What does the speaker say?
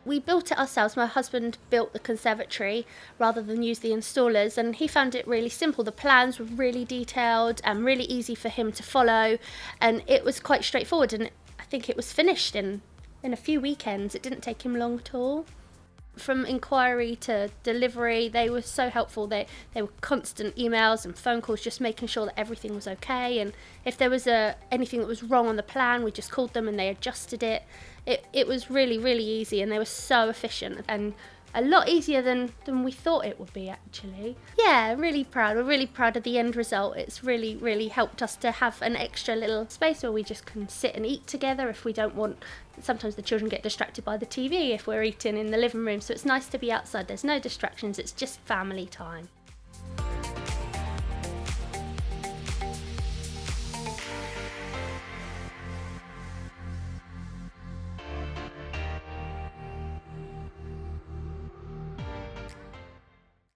We built it ourselves. My husband built the conservatory rather than use the installers, and he found it really simple. The plans were really detailed and really easy for him to follow, and it was quite straightforward, and I think it was finished in a few weekends. It didn't take him long at all. From inquiry to delivery, they were so helpful. They were constant emails and phone calls, just making sure that everything was okay, and if there was anything that was wrong on the plan, we just called them and they adjusted it. It was really, really easy, and they were so efficient and a lot easier than we thought it would be, actually. Yeah, really proud. We're really proud of the end result. It's really, really helped us to have an extra little space where we just can sit and eat together if we don't want. Sometimes the children get distracted by the TV if we're eating in the living room, so it's nice to be outside. There's no distractions, it's just family time.